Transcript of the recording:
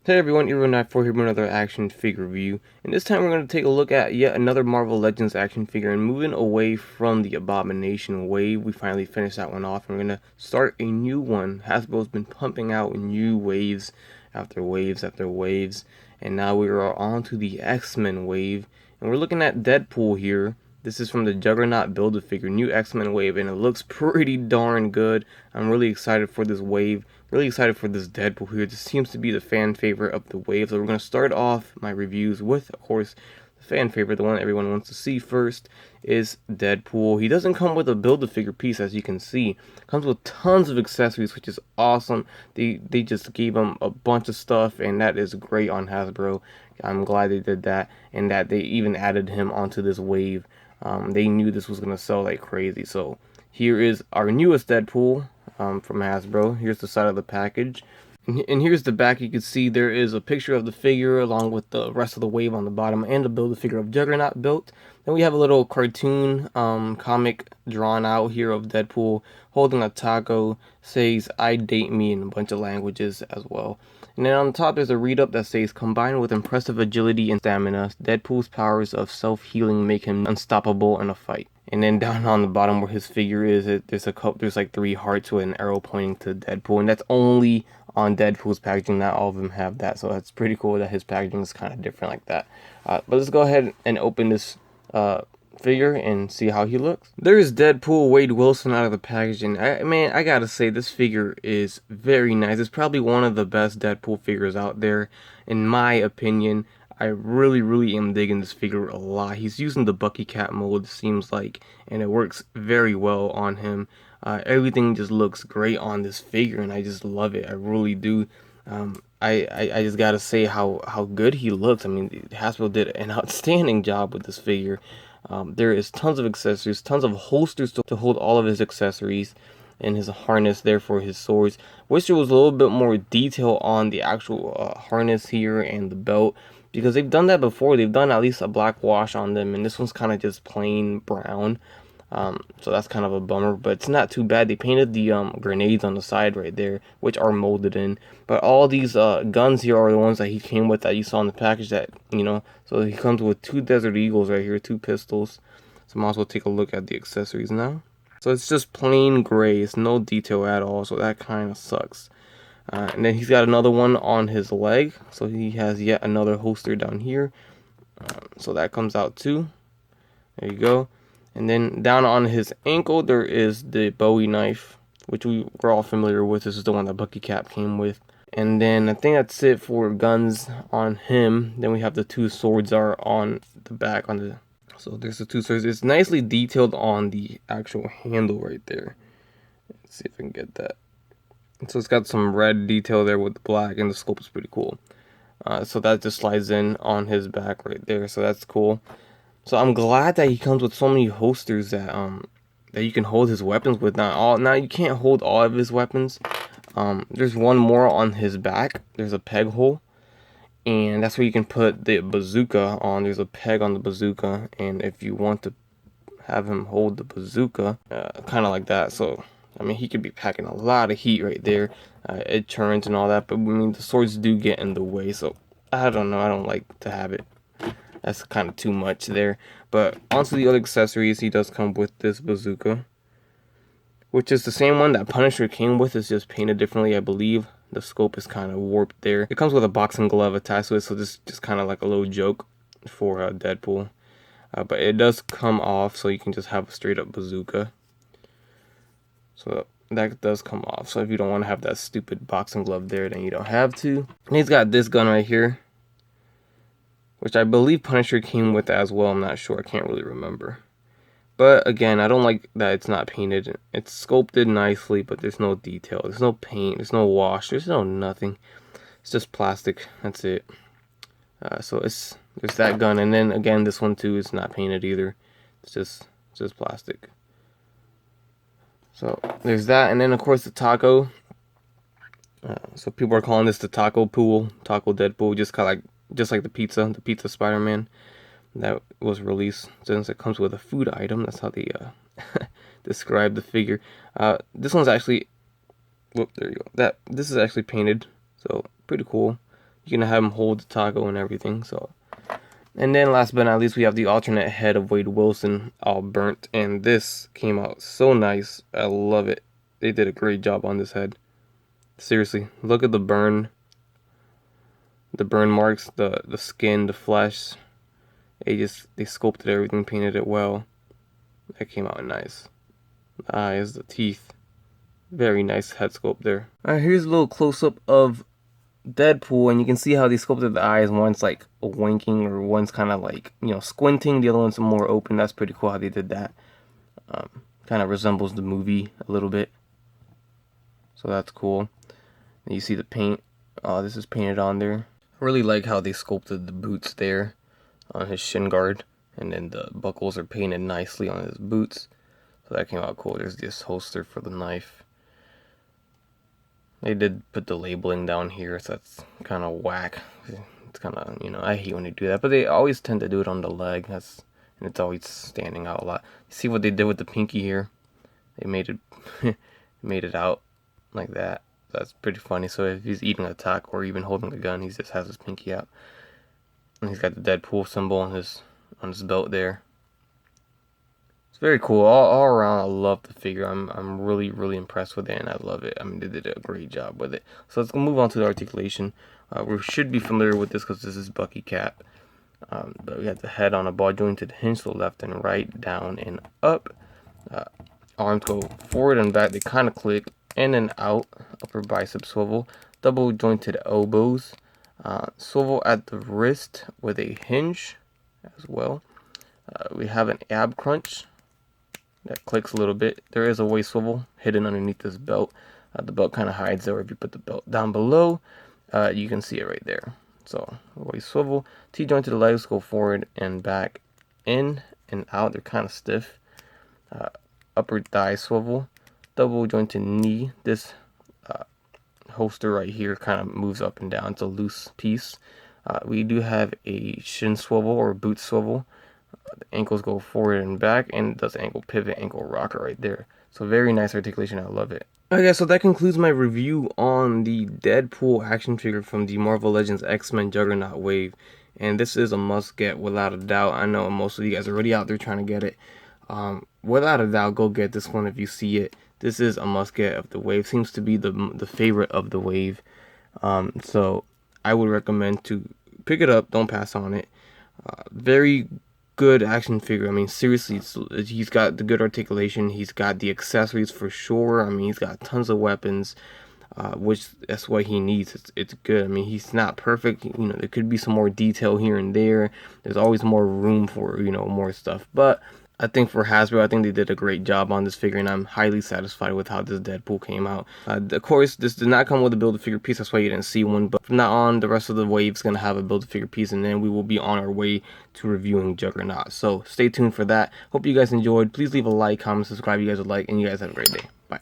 Hey everyone, Evo94 here with another action figure review, and this time we're going to take a look at yet another Marvel Legends action figure, and moving away from the Abomination wave. We finally finished that one off, and we're going to start a new one. Hasbro's been pumping out new waves after waves after waves, and now we are on to the Xmen wave, and we're looking at Deadpool here. This is from the Juggernaut Build-A-Figure, new X-Men wave, and it looks pretty darn good. I'm really excited for this wave, really excited for this Deadpool here. This seems to be the fan favorite of the wave, so we're going to start off my reviews with, of course, the fan favorite, the one everyone wants to see first, is Deadpool. He doesn't come with a Build-A-Figure piece, as you can see. It comes with tons of accessories, which is awesome. They just gave him a bunch of stuff, and that is great on Hasbro. I'm glad they did that, and that they even added him onto this wave. They knew this was going to sell like crazy. So here is our newest Deadpool from Hasbro. Here's the side of the package. And here's the back. You can see there is a picture of the figure along with the rest of the wave on the bottom and the Build-A-Figure of Juggernaut built. Then we have a little cartoon comic drawn out here of Deadpool holding a taco. Says, "I date me" in a bunch of languages as well. And then on the top there's a read-up that says, "Combined with impressive agility and stamina, Deadpool's powers of self-healing make him unstoppable in a fight." And then down on the bottom where his figure is, there's like 3 hearts with an arrow pointing to Deadpool, and that's only on Deadpool's packaging. Not all of them have that, so that's pretty cool that his packaging is kind of different like that. But let's go ahead and open this figure and see how he looks. There's Deadpool Wade Wilson out of the packaging. I gotta say, this figure is very nice. It's probably one of the best Deadpool figures out there, in my opinion. I really am digging this figure a lot. He's using the Bucky Cat mold, seems like, and it works very well on him. Everything just looks great on this figure, and I just love it. I really do. I just gotta say how good he looks. I mean, Hasbro did an outstanding job with this figure. There is tons of accessories, tons of holsters to hold all of his accessories, and his harness there for his swords. Wish there was a little bit more detail on the actual harness here and the belt, because they've done that before. They've done at least a black wash on them, and this one's kind of just plain brown. So that's kind of a bummer, but it's not too bad. They painted the grenades on the side right there, which are molded in. But all these guns here are the ones that he came with that you saw in the package, that, you know. So he comes with 2 Desert Eagles right here, 2 pistols. So might as well take a look at the accessories now. So it's just plain gray. It's no detail at all, so that kind of sucks. And then he's got another one on his leg, so he has yet another holster down here. So that comes out too. There you go. And then down on his ankle there is the Bowie knife, which we're all familiar with. This is the one that Bucky Cap came with. And then I think that's it for guns on him. Then we have the 2 swords are on the back on the. So there's the 2 swords. It's nicely detailed on the actual handle right there. Let's see if I can get that. So it's got some red detail there with the black, and the scope is pretty cool. So that just slides in on his back right there, so that's cool. So I'm glad that he comes with so many holsters that that you can hold his weapons with. Now you can't hold all of his weapons. There's one more on his back. There's a peg hole, and that's where you can put the bazooka on. There's a peg on the bazooka, and if you want to have him hold the bazooka, kind of like that. So I mean, he could be packing a lot of heat right there. It turns and all that, but I mean, the swords do get in the way, so I don't know. I don't like to have it. That's kind of too much there. But onto the other accessories, he does come with this bazooka, which is the same one that Punisher came with. It's just painted differently, I believe. The scope is kind of warped there. It comes with a boxing glove attached to it, so this is just kind of like a little joke for Deadpool. But it does come off, so you can just have a straight up bazooka. So that does come off. So if you don't want to have that stupid boxing glove there, then you don't have to. And he's got this gun right here, which I believe Punisher came with as well. I'm not sure. I can't really remember. But again, I don't like that it's not painted. It's sculpted nicely, but there's no detail. There's no paint. There's no wash. There's no nothing. It's just plastic. That's it. So there's that gun, and then again, this one too is not painted either. It's just plastic. So there's that, and then of course the taco. So people are calling this the taco pool, taco Deadpool, just like the pizza Spider-Man that was released. Since it comes with a food item, that's how they describe the figure. This one's actually, whoop, there you go. This is actually painted, so pretty cool. You can have him hold the taco and everything. So, and then last but not least, we have the alternate head of Wade Wilson, all burnt, and this came out so nice. I love it. They did a great job on this head. Seriously, look at the burn marks, the skin, the flesh. They sculpted everything, painted it well. That came out nice. The eyes, the teeth. Very nice head sculpt there. Alright, here's a little close-up of Deadpool, and you can see how they sculpted the eyes. One's like winking, or one's kind of like, you know, squinting. The other one's more open. That's pretty cool how they did that. Kind of resembles the movie a little bit. So that's cool. And you see the paint. This is painted on there. I really like how they sculpted the boots there on his shin guard, and then the buckles are painted nicely on his boots. So that came out cool. There's this holster for the knife. They did put the labeling down here, so that's kind of whack. It's kind of, you know, I hate when they do that, but they always tend to do it on the leg. And it's always standing out a lot. You see what they did with the pinky here? They made it made it out like that. That's pretty funny. So if he's eating a taco or even holding a gun, he just has his pinky out. And he's got the Deadpool symbol on his belt there. It's very cool. All around, I love the figure. I'm really impressed with it, and I love it. I mean, they did a great job with it. So let's move on to the articulation. We should be familiar with this because this is Bucky Cap. But we got the head on a ball jointed hinge, so left and right, down and up. Arms go forward and back. They kind of click in and out. Upper bicep swivel. Double jointed elbows. Swivel at the wrist with a hinge as well. We have an ab crunch that clicks a little bit. There is a waist swivel hidden underneath this belt. The belt kind of hides there. If you put the belt down below, you can see it right there. So waist swivel. T-jointed legs go forward and back, in and out. They're kind of stiff. Upper thigh swivel. Double jointed knee. This holster right here kind of moves up and down. It's a loose piece. We do have a shin swivel or boot swivel. The ankles go forward and back, and it does ankle pivot, ankle rocker right there. So very nice articulation. I love it. Okay, so that concludes my review on the Deadpool action figure from the Marvel Legends X-Men Juggernaut wave. And this is a must get without a doubt. I know most of you guys are already out there trying to get it. Without a doubt, go get this one if you see it. This is a must get of the wave. Seems to be the favorite of the wave. So I would recommend to pick it up. Don't pass on it. Very good action figure. I mean, seriously, he's got the good articulation. He's got the accessories for sure. I mean, he's got tons of weapons, which that's what he needs. It's good. I mean, he's not perfect. You know, there could be some more detail here and there. There's always more room for, you know, more stuff. But I think for Hasbro, I think they did a great job on this figure, and I'm highly satisfied with how this Deadpool came out. Of course, this did not come with a Build-A-Figure piece, that's why you didn't see one, but from now on, the rest of the wave's going to have a Build-A-Figure piece, and then we will be on our way to reviewing Juggernaut. So stay tuned for that. Hope you guys enjoyed. Please leave a like, comment, subscribe if you guys would like, and you guys have a great day. Bye.